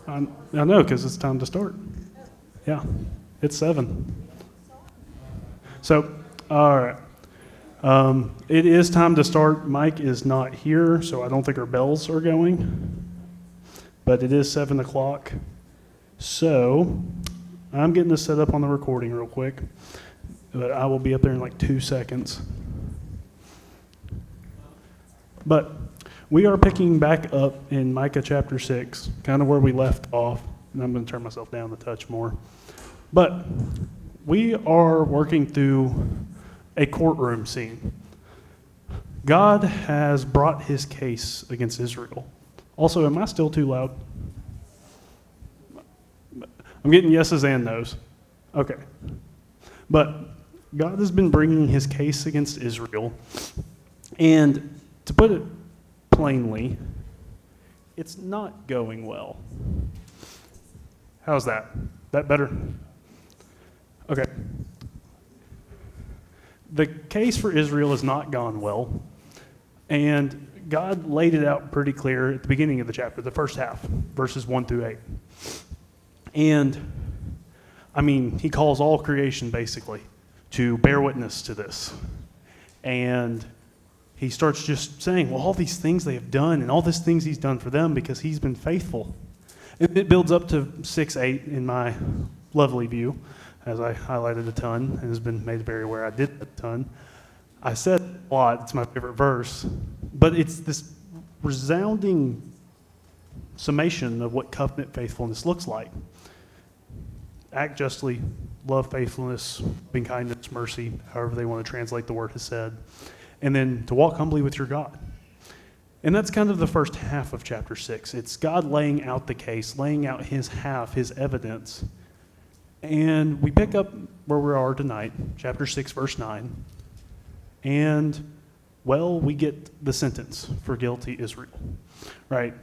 I know, because it's time to start. Yeah, it's 7. So, all right. It is time to start. Mike is not here, so I don't think our bells are going. But it is 7 o'clock. So, I'm getting this set up on the recording real quick. But I will be up there in like 2 seconds. But we are picking back up in Micah chapter 6, kind of where we left off. And I'm going to turn myself down a touch more. But we are working through a courtroom scene. God has brought his case against Israel. Also, am I still too loud? I'm getting yeses and nos. Okay. But God has been bringing his case against Israel. And to put it plainly, it's not going well. How's that? That better? Okay. The case for Israel has not gone well, and God laid it out pretty clear at the beginning of the chapter, the first half, verses 1 through 8. And, he calls all creation, basically, to bear witness to this. And he starts just saying, well, all these things they have done, and all these things he's done for them because he's been faithful. And it builds up to 6:8 in my lovely view, as I highlighted a ton, and has been made very aware I did a ton. I said a lot, it's my favorite verse, but it's this resounding summation of what covenant faithfulness looks like. Act justly, love faithfulness, loving kindness, mercy, however they want to translate the word has said, and then to walk humbly with your God. And that's kind of the first half of chapter 6. It's God laying out the case, laying out his half, his evidence. And we pick up where we are tonight, chapter 6, verse 9. And, we get the sentence for guilty Israel, right?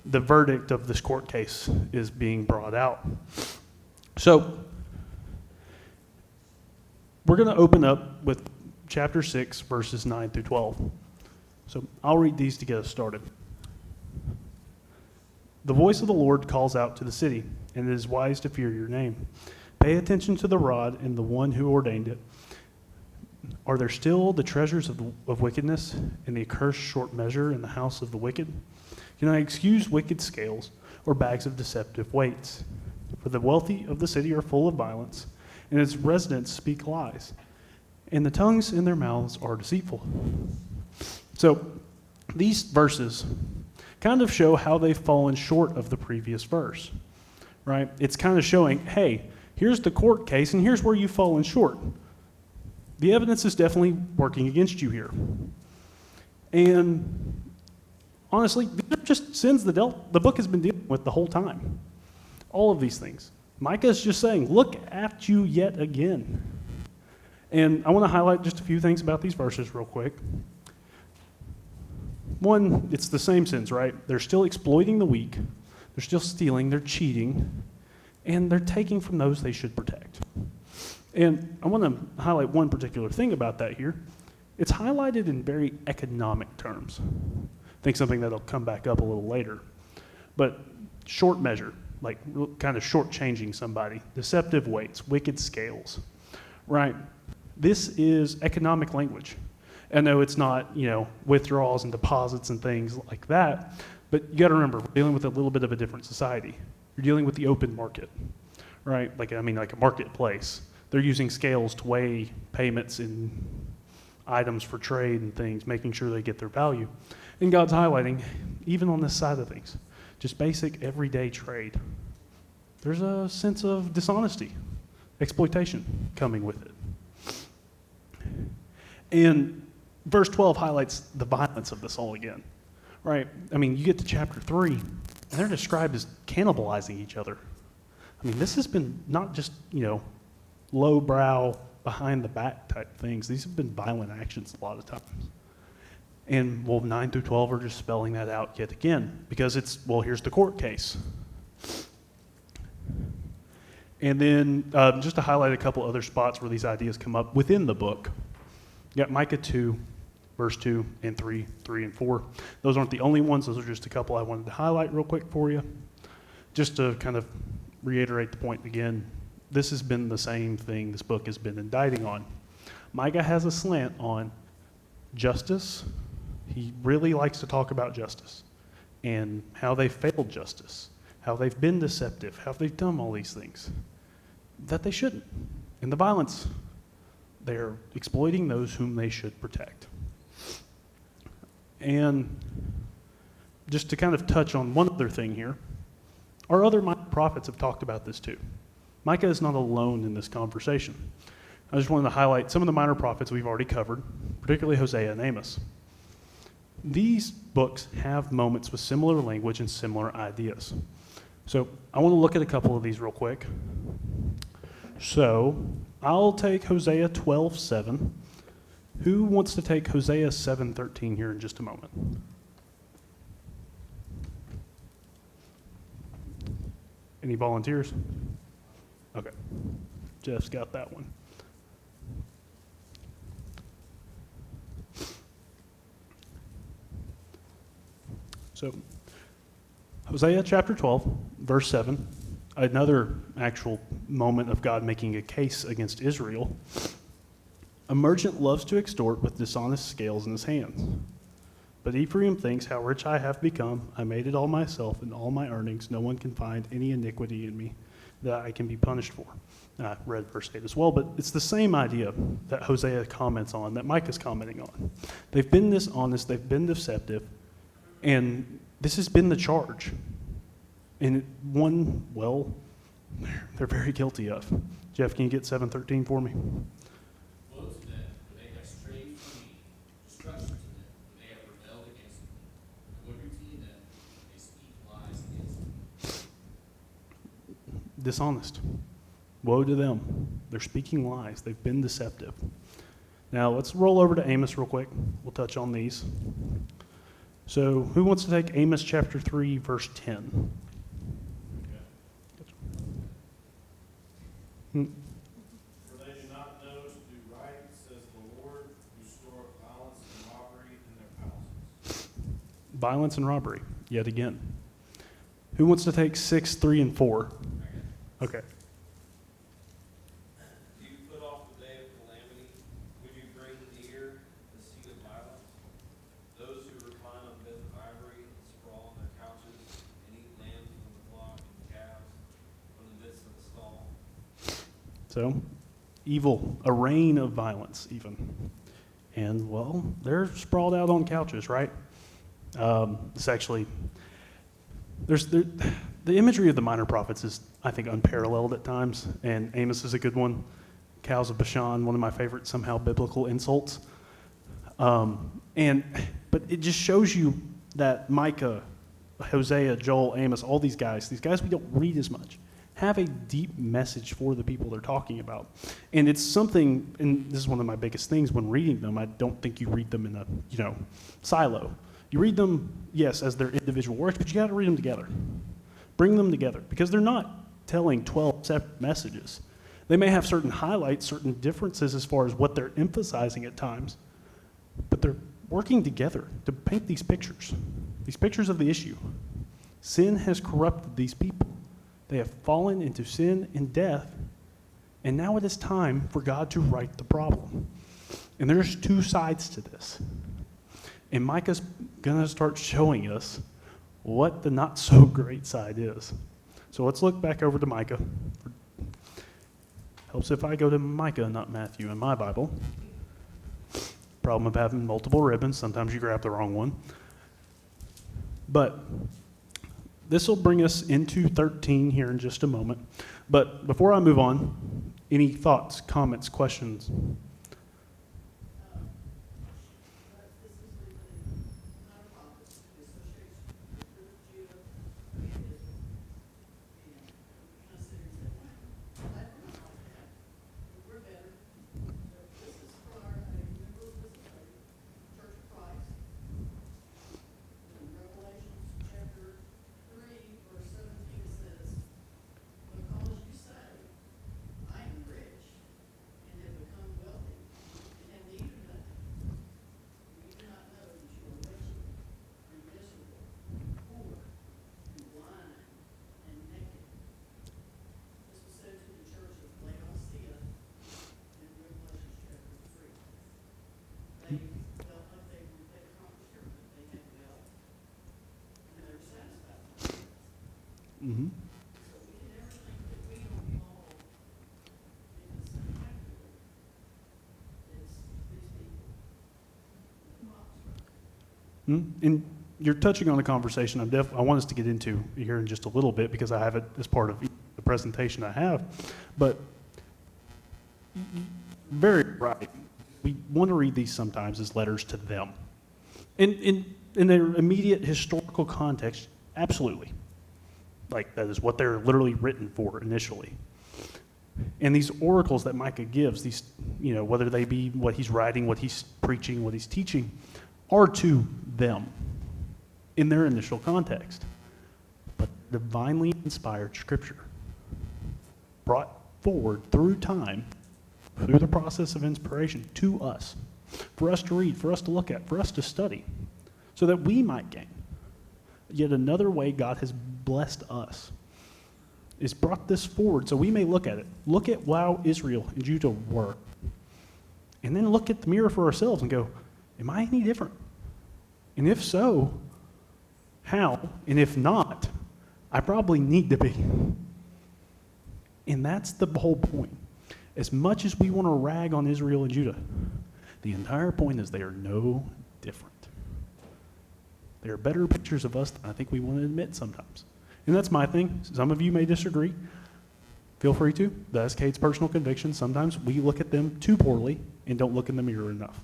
The verdict of this court case is being brought out. So, we're going to open up with chapter 6, verses 9 through 12. So, I'll read these to get us started. The voice of the Lord calls out to the city, and it is wise to fear your name. Pay attention to the rod and the one who ordained it. Are there still the treasures of wickedness and the accursed short measure in the house of the wicked? Can I excuse wicked scales or bags of deceptive weights? For the wealthy of the city are full of violence, and its residents speak lies, and the tongues in their mouths are deceitful. So these verses kind of show how they've fallen short of the previous verse, right? It's kind of showing, hey, here's the court case, and here's where you've fallen short. The evidence is definitely working against you here. And honestly, these are just sins the book has been dealing with the whole time. All of these things. Micah is just saying, look at you yet again. And I want to highlight just a few things about these verses real quick. One, it's the same sins, right? They're still exploiting the weak. They're still stealing. They're cheating. And they're taking from those they should protect. And I want to highlight one particular thing about that here. It's highlighted in very economic terms. I think something that'll come back up a little later. But short measure, like kind of shortchanging somebody, deceptive weights, wicked scales, right? This is economic language. I know it's not, withdrawals and deposits and things like that, but you got to remember, we're dealing with a little bit of a different society. You're dealing with the open market, right? Like a marketplace. They're using scales to weigh payments in items for trade and things, making sure they get their value. And God's highlighting, even on this side of things, just basic everyday trade, there's a sense of dishonesty, exploitation coming with it. And verse 12 highlights the violence of this all again, right? You get to chapter 3, and they're described as cannibalizing each other. This has been not just, lowbrow, behind the back type things. These have been violent actions a lot of times. And 9 through 12 are just spelling that out yet again, because here's the court case. And then just to highlight a couple other spots where these ideas come up within the book, you got Micah 2, verse 2 and 3 and 4. Those aren't the only ones. Those are just a couple I wanted to highlight real quick for you. just to kind of reiterate the point again, this has been the same thing this book has been indicting on. Micah has a slant on justice. He really likes to talk about justice and how they failed justice, how they've been deceptive, how they've done all these things that they shouldn't. And the violence, they're exploiting those whom they should protect. And just to kind of touch on one other thing here, our other minor prophets have talked about this too. Micah is not alone in this conversation. I just wanted to highlight some of the minor prophets we've already covered, particularly Hosea and Amos. These books have moments with similar language and similar ideas. So I want to look at a couple of these real quick. So I'll take Hosea 12:7. Who wants to take Hosea 7:13 here in just a moment? Any volunteers? Okay. Jeff's got that one. So, Hosea chapter 12, verse 7, another actual moment of God making a case against Israel. A merchant loves to extort with dishonest scales in his hands. But Ephraim thinks, how rich I have become. I made it all myself, and all my earnings. No one can find any iniquity in me that I can be punished for. And I read verse 8 as well, but it's the same idea that Hosea comments on, that Micah's commenting on. They've been dishonest, they've been deceptive, and this has been the charge. And one, well, they're very guilty of. Jeff, can you get 7:13 for me? Woe to them, for they have strayed from me. Destruction to them, for they have rebelled against me. I would retain them, they speak lies against me. Dishonest. Woe to them. They're speaking lies. They've been deceptive. Now, let's roll over to Amos real quick. We'll touch on these. So, who wants to take Amos chapter 3, verse 10? For they do not know to do right, says the Lord, who store up violence and robbery in their palaces. Violence and robbery, yet again. Who wants to take 6, 3, and 4? Okay. Do you put off the day of calamity? Would you bring near the seat of violence? Those who recline on beds of ivory and sprawl on their couches and eat lambs from the flock and calves from the midst of the stall. So, evil, a reign of violence, even. And, well, they're sprawled out on couches, right? It's actually, the imagery of the minor prophets is, I think, unparalleled at times, and Amos is a good one. Cows of Bashan, one of my favorite somehow biblical insults. But it just shows you that Micah, Hosea, Joel, Amos, all these guys we don't read as much, have a deep message for the people they're talking about. And it's something, and this is one of my biggest things when reading them, I don't think you read them in a, silo. You read them, yes, as their individual works, but you got to read them together. Bring them together, because they're not telling 12 separate messages. They may have certain highlights, certain differences as far as what they're emphasizing at times, but they're working together to paint these pictures of the issue. Sin has corrupted these people. They have fallen into sin and death, and now it is time for God to right the problem. And there's two sides to this. And Micah's going to start showing us what the not so great side is. So let's look back over to Micah. Helps if I go to Micah, not Matthew in my Bible. Problem of having multiple ribbons. Sometimes you grab the wrong one. But this will bring us into 13 here in just a moment. But before I move on, any thoughts, comments, questions? Mm-hmm. So we can never think that we don't belong because technically it's these people. The Mops, right? And you're touching on a conversation I want us to get into here in just a little bit because I have it as part of the presentation I have. But very right. We want to read these sometimes as letters to them. In their immediate historical context, absolutely. Like that is what they're literally written for initially. And these oracles that Micah gives, these, whether they be what he's writing, what he's preaching, what he's teaching, are to them in their initial context. But divinely inspired scripture brought forward through time, through the process of inspiration to us, for us to read, for us to look at, for us to study, so that we might gain. Yet another way God has blessed us is brought this forward so we may look at it. Look at how Israel and Judah were. And then look at the mirror for ourselves and go, am I any different? And if so, how? And if not, I probably need to be. And that's the whole point. As much as we want to rag on Israel and Judah, the entire point is they are no different. They are better pictures of us than I think we want to admit sometimes. And that's my thing. Some of you may disagree. Feel free to. That's Cade's personal conviction. Sometimes we look at them too poorly and don't look in the mirror enough.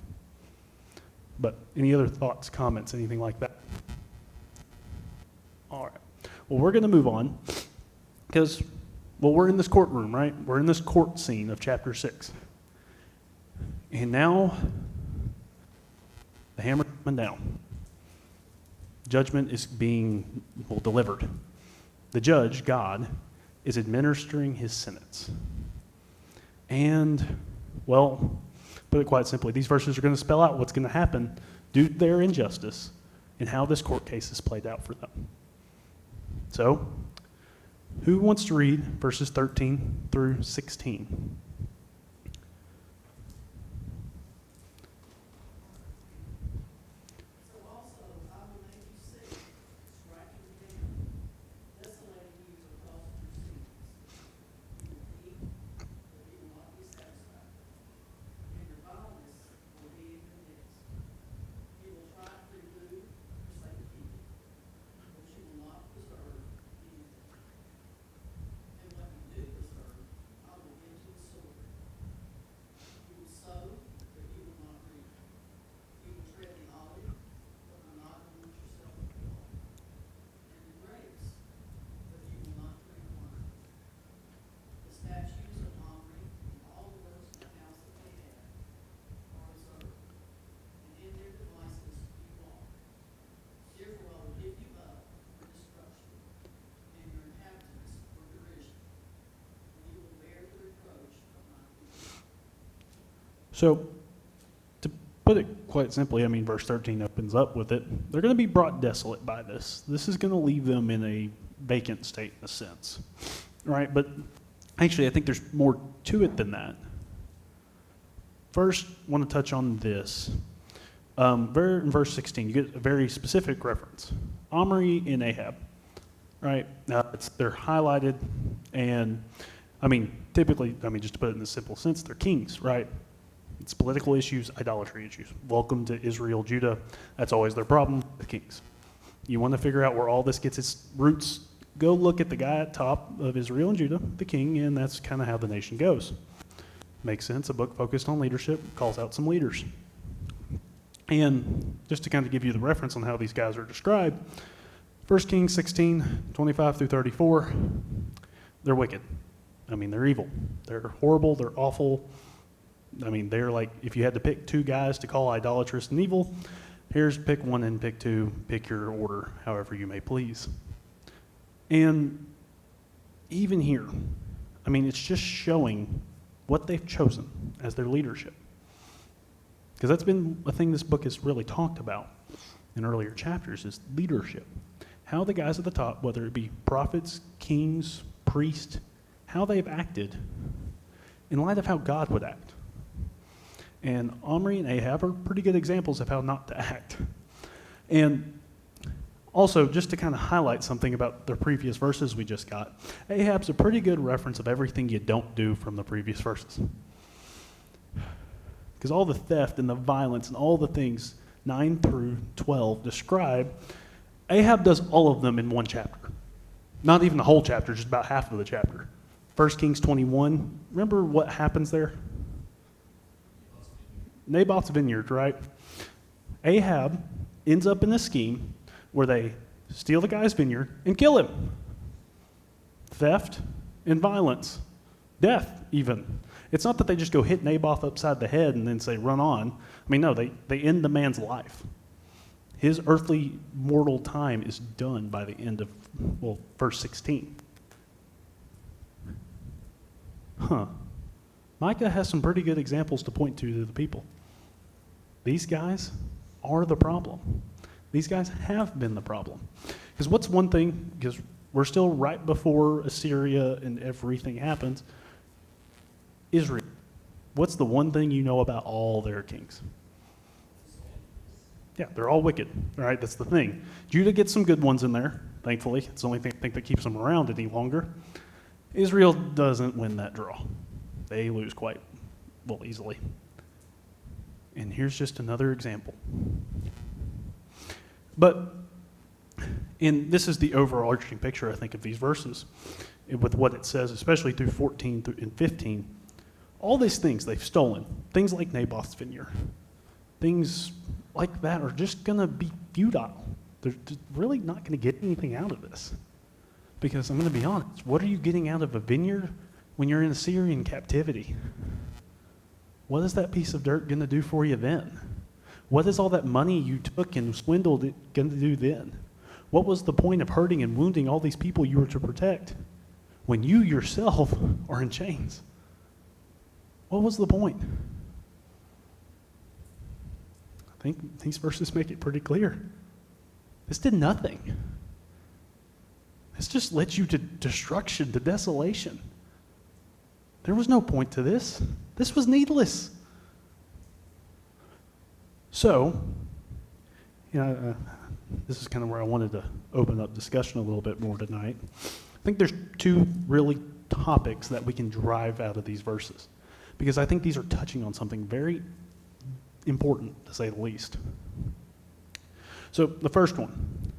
But any other thoughts, comments, anything like that? All right. Well, we're going to move on because, we're in this courtroom, right? We're in this court scene of chapter 6. And now the hammer's coming down. Judgment is being delivered. The judge, God, is administering his sentence. And, put it quite simply, these verses are going to spell out what's going to happen due to their injustice and how this court case is played out for them. So, who wants to read verses 13 through 16? So also, I will make you sick, striking you down, desolating you because of your sins. You will eat, but you will not be satisfied, and your vileness will be in your midst. You will try for food for safekeeping, but you will not preserve anything. And what you do preserve, I will give to the sword. You will sow, but you will not reap. You will tread the olive, but will not anoint yourself with oil. And the grapes, but you will not drink wine. The statues of Omri and all the works of the house of Cade are reserved, and in their devices you walk. Therefore I will give you up for destruction, and your inhabitants for derision. And you will bear the reproach of my people. So, to put it quite simply, verse 13 opens up with it. They're going to be brought desolate by this. This is going to leave them in a vacant state in a sense. Right? But actually, I think there's more to it than that. First, I want to touch on this. In verse 16, you get a very specific reference. Omri and Ahab. Right? They're highlighted, and typically, just to put it in a simple sense, they're kings, right? It's political issues, idolatry issues. Welcome to Israel, Judah. That's always their problem, the kings. You want to figure out where all this gets its roots, go look at the guy at top of Israel and Judah, the king, and that's kind of how the nation goes. Makes sense, a book focused on leadership, calls out some leaders. And just to kind of give you the reference on how these guys are described, 1 Kings 16, 25 through 34, they're wicked. They're evil. They're horrible, they're awful. They're like, if you had to pick two guys to call idolatrous and evil, here's pick one and pick two, pick your order, however you may please. And even here, it's just showing what they've chosen as their leadership. Because that's been a thing this book has really talked about in earlier chapters is leadership. How the guys at the top, whether it be prophets, kings, priests, how they've acted in light of how God would act. And Omri and Ahab are pretty good examples of how not to act. And Also, just to kind of highlight something about the previous verses we just got, Ahab's a pretty good reference of everything you don't do from the previous verses. Because all the theft and the violence and all the things 9 through 12 describe, Ahab does all of them in one chapter. Not even the whole chapter, just about half of the chapter. 1 Kings 21, remember what happens there? Naboth's vineyard, right? Ahab ends up in a scheme where they steal the guy's vineyard and kill him. Theft and violence. Death, even. It's not that they just go hit Naboth upside the head and then say, run on. I mean, no, they end the man's life. His earthly mortal time is done by the end of, verse 16. Micah has some pretty good examples to point to the people. These guys are the problem. These guys have been the problem. Because what's one thing, because we're still right before Assyria and everything happens, Israel. What's the one thing you know about all their kings? Yeah, they're all wicked, all right? That's the thing. Judah gets some good ones in there, thankfully. It's the only thing I think that keeps them around any longer. Israel doesn't win that draw. They lose quite, easily. And here's just another example. But, and this is the overarching picture, I think, of these verses, with what it says, especially through 14 and 15. All these things they've stolen, things like Naboth's vineyard, things like that are just going to be futile. They're really not going to get anything out of this. Because I'm going to be honest, what are you getting out of a vineyard when you're in Assyrian captivity? What is that piece of dirt going to do for you then? What is all that money you took and swindled going to do then? What was the point of hurting and wounding all these people you were to protect when you yourself are in chains? What was the point? I think these verses make it pretty clear. This did nothing. This just led you to destruction, to desolation. There was no point to this. This was needless. So, this is kind of where I wanted to open up discussion a little bit more tonight. I think there's two really topics that we can drive out of these verses, because I think these are touching on something very important, to say the least. So, the first one.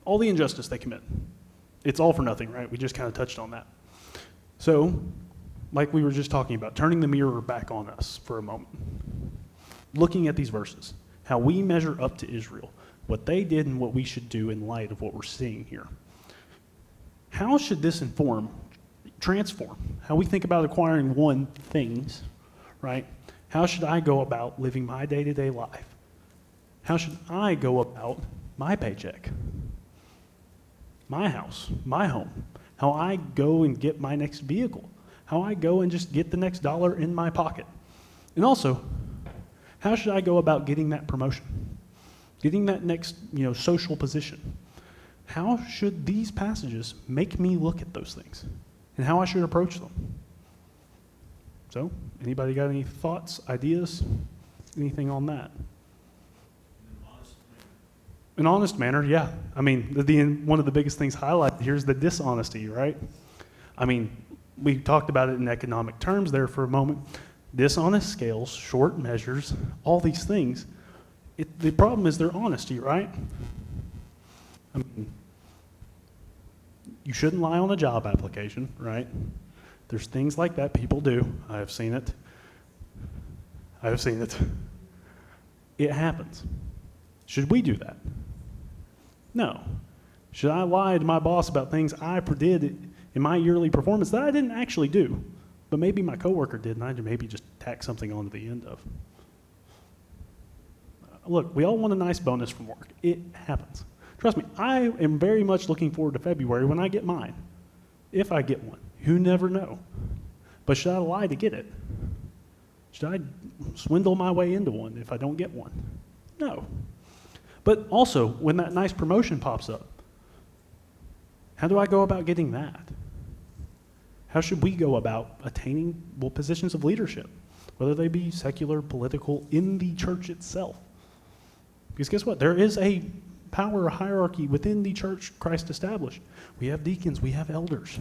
All the injustice they commit. It's all for nothing, right? We just kind of touched on that. So, like we were just talking about, turning the mirror back on us for a moment. Looking at these verses, how we measure up to Israel, what they did and what we should do in light of what we're seeing here. How should this transform how we think about acquiring things, right? How should I go about living my day-to-day life? How should I go about my paycheck? My house, my home, how I go and get my next vehicle, how I go and just get the next dollar in my pocket. And also, how should I go about getting that promotion, getting that next, social position? How should these passages make me look at those things and how I should approach them? So, anybody got any thoughts, ideas, anything on that? An honest manner, yeah. I mean, one of the biggest things highlighted here is the dishonesty, right? I mean, we talked about it in economic terms there for a moment. Dishonest scales, short measures, all these things. The problem is their honesty, right? I mean, you shouldn't lie on a job application, right? There's things like that people do. I have seen it. It happens. Should we do that? No. Should I lie to my boss about things I did in my yearly performance that I didn't actually do, but maybe my coworker did and I maybe just tack something onto the end of? Look, we all want a nice bonus from work. It happens. Trust me, I am very much looking forward to February when I get mine, if I get one. You never know. But should I lie to get it? Should I swindle my way into one if I don't get one? No. But also, when that nice promotion pops up, how do I go about getting that? How should we go about attaining positions of leadership, whether they be secular, political, in the church itself? Because guess what? There is a power hierarchy within the church Christ established. We have deacons, we have elders.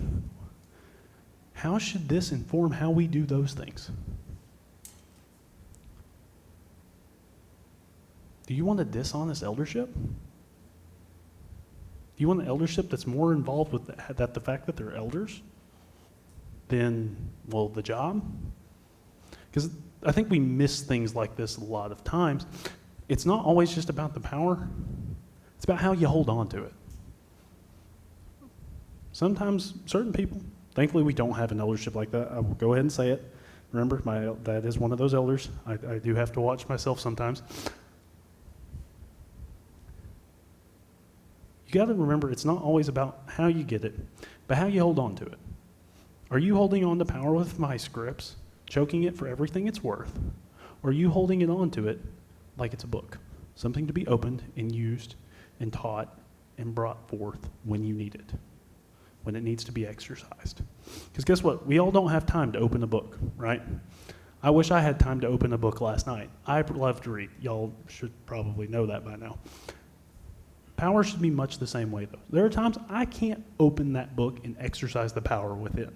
How should this inform how we do those things? Do you want a dishonest eldership? Do you want an eldership that's more involved with the fact that they're elders than, well, the job? Because I think we miss things like this a lot of times. It's not always just about the power. It's about how you hold on to it. Sometimes certain people, thankfully we don't have an eldership like that. I will go ahead and say it. Remember, my dad is one of those elders. I do have to watch myself sometimes. You got to remember, it's not always about how you get it, but how you hold on to it. Are you holding on to power with vice grips, choking it for everything it's worth? Or are you holding it on to it like it's a book, something to be opened and used and taught and brought forth when you need it, when it needs to be exercised? Because guess what? We all don't have time to open a book, right? I wish I had time to open a book last night. I love to read. Y'all should probably know that by now. Power should be much the same way, though. There are times I can't open that book and exercise the power within.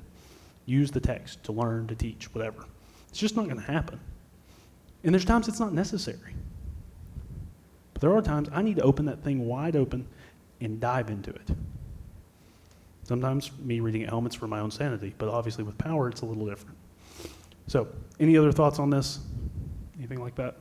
Use the text to learn, to teach, whatever. It's just not going to happen. And there's times it's not necessary. But there are times I need to open that thing wide open and dive into it. Sometimes me reading elements for my own sanity, but obviously with power, it's a little different. So, any other thoughts on this? Anything like that?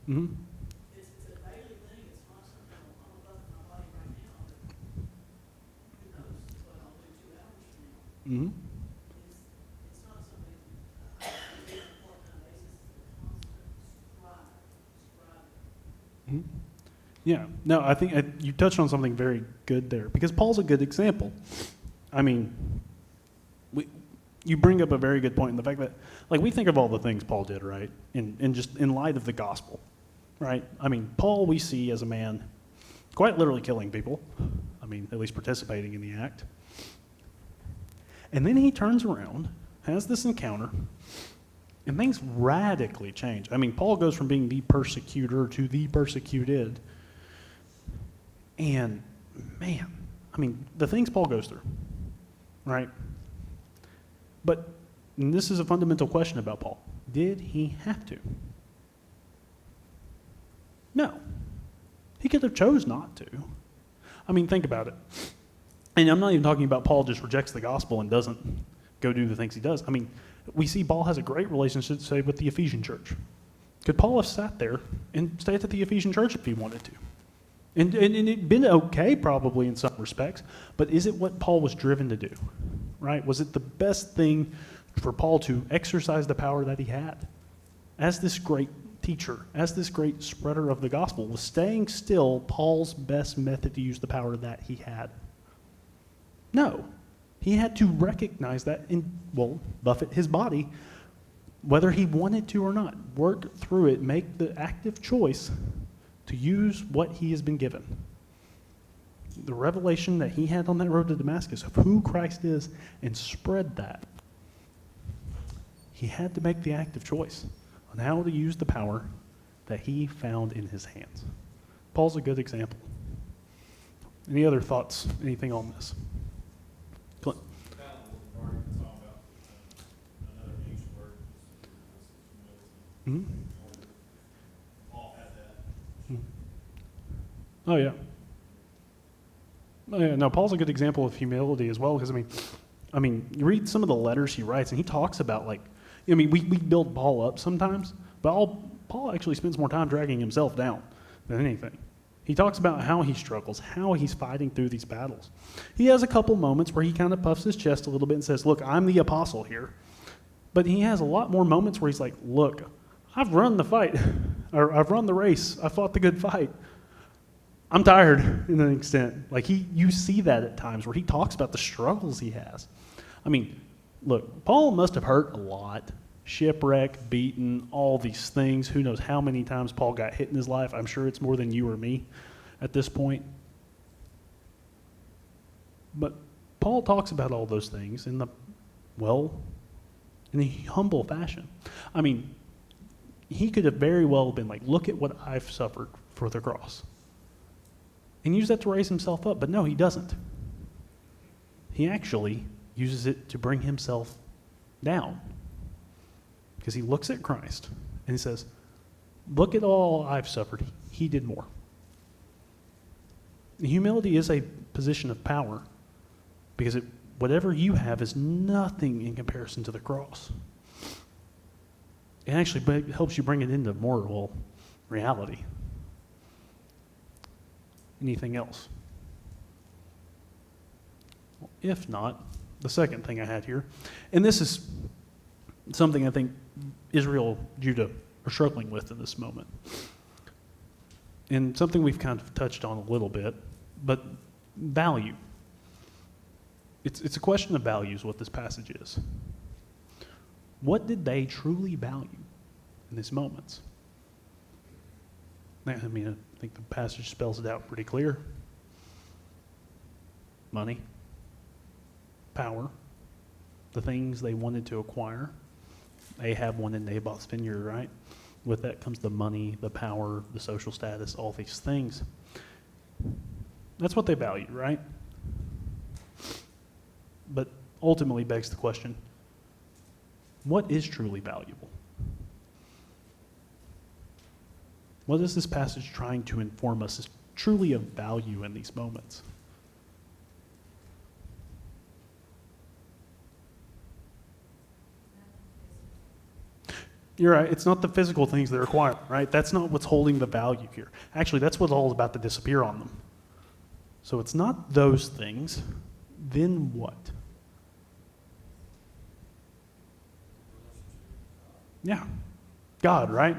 Mm-hmm. It's a daily thing, it's not something I'm above my body right now, but who knows what I'll do 2 hours from now. Mm-hmm. It's not something I do on a part-time basis, it's a constant striving. Mm-hmm. Yeah, no, I think you touched on something very good there, because Paul's a good example. I mean, you bring up a very good point in the fact that, like, we think of all the things Paul did, right, and just in light of the gospel, right? I mean, Paul we see as a man quite literally killing people, I mean, at least participating in the act. And then he turns around, has this encounter, and things radically change. I mean, Paul goes from being the persecutor to the persecuted. And, man, I mean, the things Paul goes through, right? But and this is a fundamental question about Paul. Did he have to? No. He could have chose not to. I mean, think about it. And I'm not even talking about Paul just rejects the gospel and doesn't go do the things he does. I mean, we see Paul has a great relationship, say, with the Ephesian church. Could Paul have sat there and stayed at the Ephesian church if he wanted to? And it'd been okay probably in some respects, but is it what Paul was driven to do? Right? Was it the best thing for Paul to exercise the power that he had? As this great teacher, as this great spreader of the gospel, was staying still Paul's best method to use the power that he had? No. He had to recognize that and, well, buffet his body, whether he wanted to or not, work through it, make the active choice to use what he has been given. The revelation that he had on that road to Damascus of who Christ is and spread that. He had to make the active choice on how to use the power that he found in his hands. Paul's a good example. Any other thoughts? Anything on this? Clint? Kind of Mhm. Paul had that. Oh, yeah. Oh, yeah. No, Paul's a good example of humility as well, because, I mean, you read some of the letters he writes, and he talks about, like, I mean, we build Paul up sometimes, but Paul actually spends more time dragging himself down than anything. He talks about how he struggles, how he's fighting through these battles. He has a couple moments where he kind of puffs his chest a little bit and says, look, I'm the apostle here. But he has a lot more moments where he's like, look, I've run the fight, or I've run the race, I fought the good fight. I'm tired in an extent. Like you see that at times where he talks about the struggles he has. I mean, look, Paul must have hurt a lot. Shipwreck, beaten, all these things. Who knows how many times Paul got hit in his life. I'm sure it's more than you or me at this point. But Paul talks about all those things in a humble fashion. I mean, he could have very well been like, look at what I've suffered for the cross. And use that to raise himself up. But no, he doesn't. He actually uses it to bring himself down. Because he looks at Christ and he says, look at all I've suffered. He did more. Humility is a position of power because whatever you have is nothing in comparison to the cross. It actually helps you bring it into more, reality. Anything else? Well, if not, the second thing I had here, and this is something I think Israel, Judah are struggling with in this moment. And something we've kind of touched on a little bit, but value. It's a question of values, what this passage is. What did they truly value in these moments? I think the passage spells it out pretty clear. Money, power, the things they wanted to acquire. Ahab wanted Naboth's vineyard, right? With that comes the money, the power, the social status, all these things. That's what they valued, right? But ultimately begs the question, what is truly valuable? What is this passage trying to inform us is truly of value in these moments? You're right. It's not the physical things they require, right? That's not what's holding the value here. Actually, that's what's all about to disappear on them. So it's not those things. Then what? Yeah. God, right?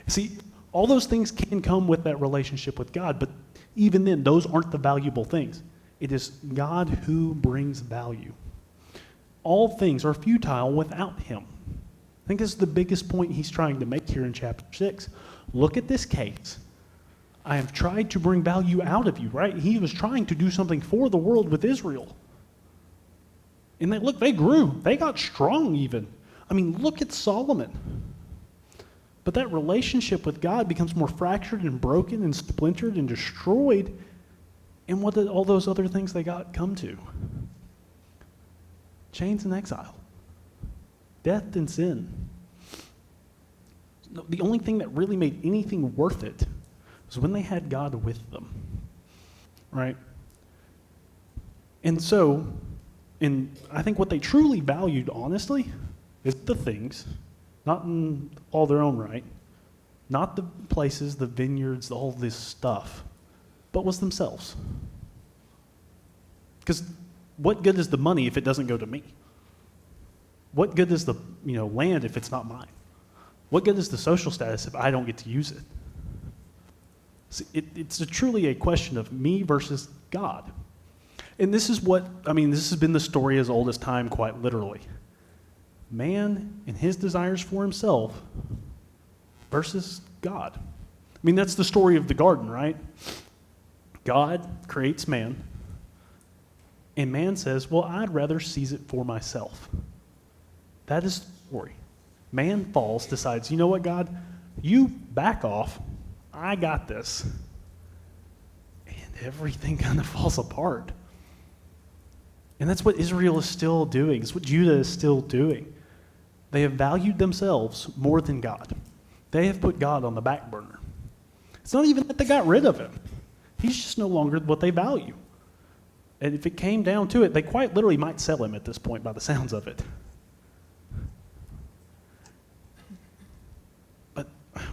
See, all those things can come with that relationship with God, but even then, those aren't the valuable things. It is God who brings value. All things are futile without him. I think this is the biggest point he's trying to make here in chapter 6. Look at this case. I have tried to bring value out of you, right? He was trying to do something for the world with Israel. And they grew. They got strong even. I mean, look at Solomon. But that relationship with God becomes more fractured and broken and splintered and destroyed. And what did all those other things they got come to? Chains and exile. Death and sin. The only thing that really made anything worth it was when they had God with them. Right? And I think what they truly valued, honestly, is the things, not in all their own right, not the places, the vineyards, all this stuff, but was themselves. Because what good is the money if it doesn't go to me? What good is the land if it's not mine? What good is the social status if I don't get to use it? See, it's truly a question of me versus God. And this has been the story as old as time, quite literally. Man and his desires for himself versus God. That's the story of the garden, right? God creates man, and man says, well, I'd rather seize it for myself. That is the story. Man falls, decides, you know what, God? You back off. I got this. And everything kind of falls apart. And that's what Israel is still doing. It's what Judah is still doing. They have valued themselves more than God. They have put God on the back burner. It's not even that they got rid of him. He's just no longer what they value. And if it came down to it, they quite literally might sell him at this point by the sounds of it. But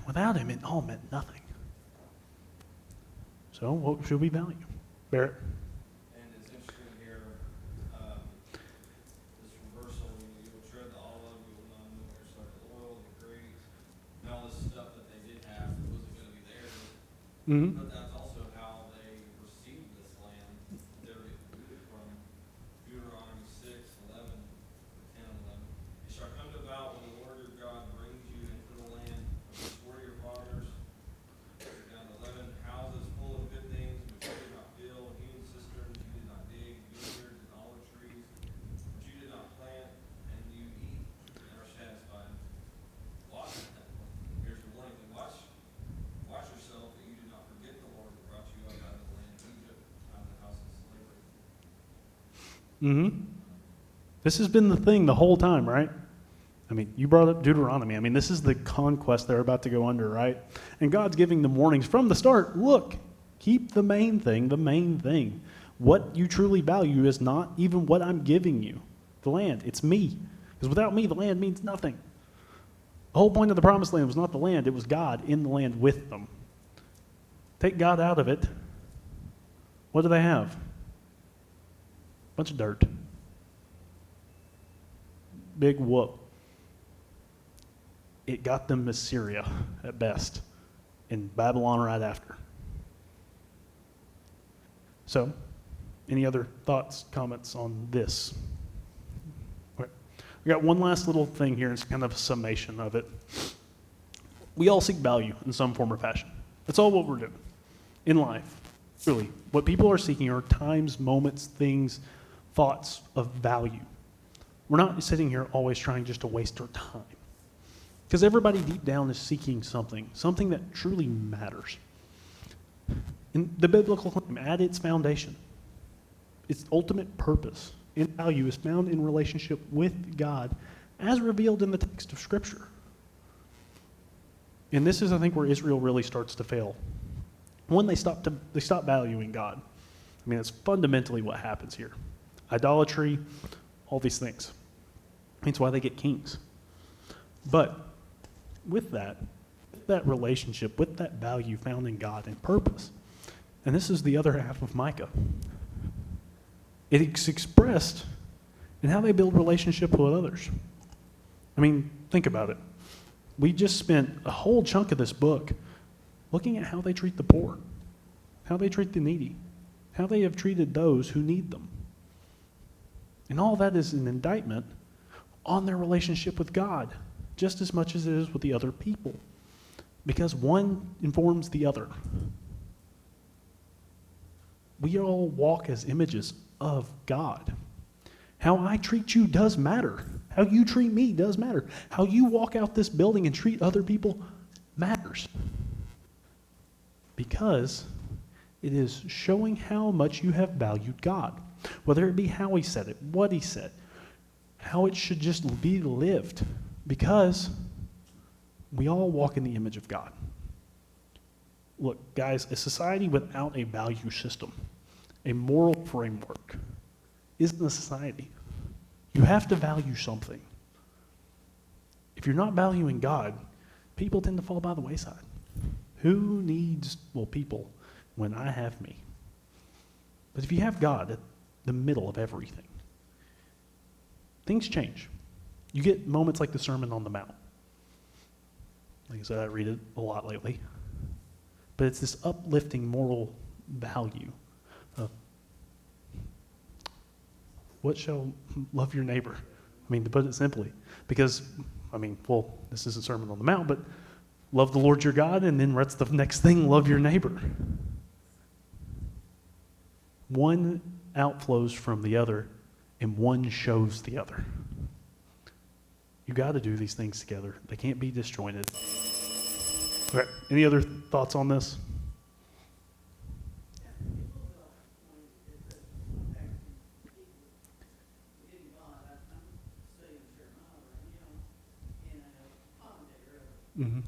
without him, it all meant nothing. So what should we value? Barrett? And it's interesting here, this reversal, you will tread the olive, you will not know where start the oil, the grapes, and all this stuff that they did have that wasn't going to be theirs. Mm-hmm. But that's also how they received this land. They're included from Deuteronomy 6:11, 10 and 11. It shall come about when the Lord your God brings you into the land of the swore to your fathers, down to 11, houses full of good things which you did not build, hewn cisterns you did not dig, vineyards and olive trees which you did not plant, and you eat and are satisfied. Watch that. Here's the warning. Watch yourself that you do not forget the Lord who brought you up out of the land of Egypt, out of the house of slavery. Mm-hmm. This has been the thing the whole time, right? I mean, you brought up Deuteronomy. I mean, this is the conquest they're about to go under, right? And God's giving them warnings from the start. Look, keep the main thing the main thing. What you truly value is not even what I'm giving you, the land. It's me. Because without me, the land means nothing. The whole point of the promised land was not the land. It was God in the land with them. Take God out of it. What do they have? Bunch of dirt. Big whoop. It got them Assyria at best, and Babylon right after. So, any other thoughts, comments on this? Okay. We got one last little thing here. It's kind of a summation of it. We all seek value in some form or fashion. That's all what we're doing in life. Really, what people are seeking are times, moments, things, thoughts of value. We're not sitting here always trying just to waste our time. Because everybody deep down is seeking something that truly matters. And the biblical claim, at its foundation, its ultimate purpose and value is found in relationship with God as revealed in the text of Scripture. And this is, I think, where Israel really starts to fail. When they stop valuing God. I mean, it's fundamentally what happens here. Idolatry, all these things. It's why they get kings. But with that relationship, with that value found in God and purpose, and this is the other half of Micah, it's expressed in how they build relationship with others. I mean, think about it. We just spent a whole chunk of this book looking at how they treat the poor, how they treat the needy, how they have treated those who need them. And all that is an indictment on their relationship with God, just as much as it is with the other people, because one informs the other. We all walk as images of God. How I treat you does matter. How you treat me does matter. How you walk out this building and treat other people matters. Because it is showing how much you have valued God. Whether it be how he said it, what he said, how it should just be lived. Because we all walk in the image of God. Look, guys, a society without a value system, a moral framework, isn't a society. You have to value something. If you're not valuing God, people tend to fall by the wayside. Who needs, people, when I have me? But if you have God at the middle of everything, things change. You get moments like the Sermon on the Mount. Like I said, I read it a lot lately. But it's this uplifting moral value of what shall love your neighbor? I mean, to put it simply. Because, this isn't Sermon on the Mount, but love the Lord your God, and then what's the next thing? Love your neighbor. One outflows from the other, and one shows the other. You got to do these things together. They can't be disjointed. Okay. Any other thoughts on this? Mm-hmm.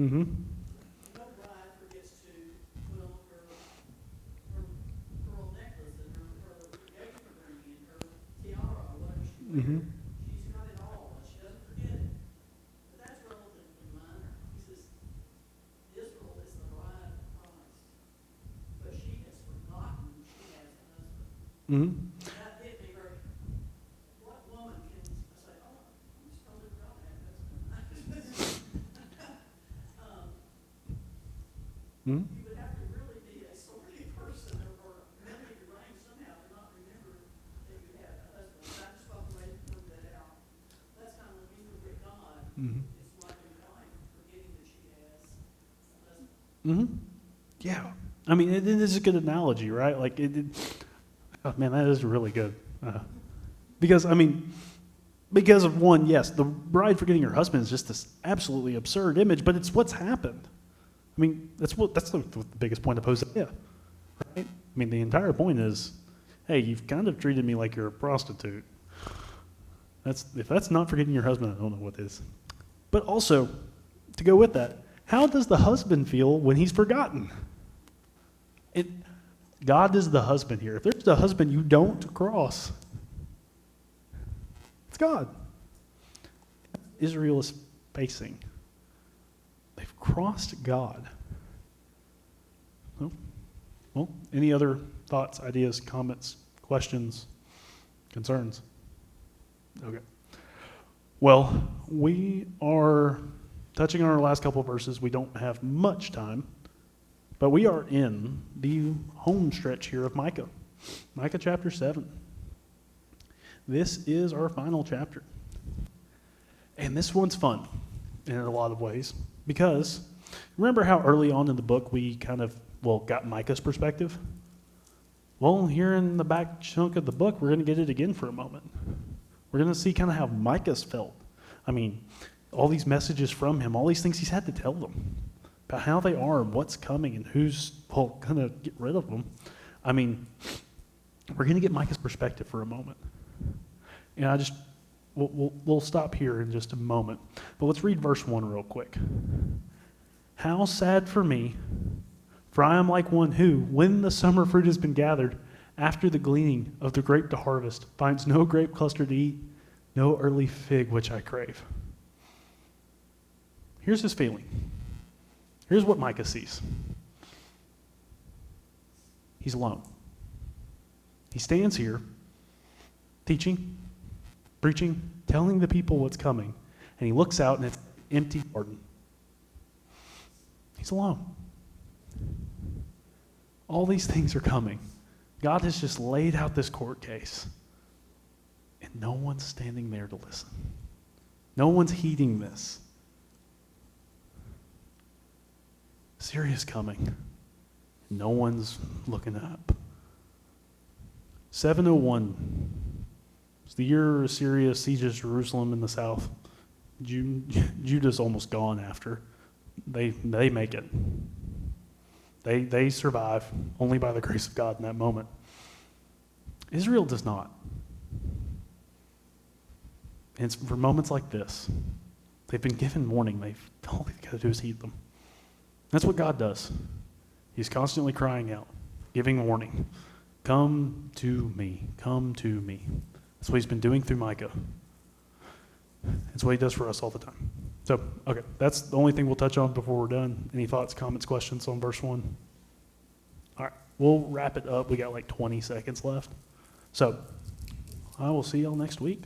Mm-hmm. No bride forgets to put on her pearl necklace and her engagement ring and her tiara or whatever she wears. Mm-hmm. She's got it all, and she doesn't forget it. But that's relatively minor. He says, Israel is the bride of Christ, but she has forgotten she has a husband. Mm-hmm. That hit me very, what woman can say, oh, I'm just totally proud of that husband. Mm-hmm. You would have to really be a sorry person or memory deranged somehow to not remember that you had a husband. But I just thought the way you pointed that out, that's kind of when you forget God, Mm-hmm. it's like a wife forgetting that she has a husband. Mm-hmm. Yeah. I mean, it is a good analogy, right? Like, oh, man, that is really good. Because of one, yes, the bride forgetting her husband is just this absolutely absurd image, but it's what's happened. I mean, that's the biggest point of Hosea, right? I mean, the entire point is, hey, you've kind of treated me like you're a prostitute. If that's not forgetting your husband, I don't know what is. But also, to go with that, how does the husband feel when he's forgotten? God is the husband here. If there's a husband you don't cross, it's God. Israel is facing. They've crossed God. Well, any other thoughts, ideas, comments, questions, concerns? Okay. Well, we are touching on our last couple of verses. We don't have much time, but we are in the home stretch here of Micah. Micah chapter 7. This is our final chapter. And this one's fun in a lot of ways because remember how early on in the book we kind of, got Micah's perspective? Well, here in the back chunk of the book, we're going to get it again for a moment. We're going to see kind of how Micah's felt. I mean, all these messages from him, all these things he's had to tell them about how they are and what's coming and who's going to get rid of them. I mean, we're going to get Micah's perspective for a moment. And we'll stop here in just a moment. But let's read verse 1 real quick. How sad for me, for I am like one who, when the summer fruit has been gathered, after the gleaning of the grape to harvest, finds no grape cluster to eat, no early fig which I crave. Here's his feeling. Here's what Micah sees. He's alone. He stands here, teaching, preaching, telling the people what's coming, and he looks out and it's an empty garden. He's alone. All these things are coming. God has just laid out this court case, and no one's standing there to listen. No one's heeding this. Syria's coming. No one's looking up. 701. It's the year Assyria sieges Jerusalem in the south. Judah's almost gone after. They make it. They survive only by the grace of God in that moment. Israel does not. And it's for moments like this. They've been given warning. All they've got to do is heed them. That's what God does. He's constantly crying out, giving warning. Come to me. Come to me. That's what he's been doing through Micah. That's what he does for us all the time. So, okay, that's the only thing we'll touch on before we're done. Any thoughts, comments, questions on verse 1? All right, we'll wrap it up. We got like 20 seconds left. So, I will see y'all next week.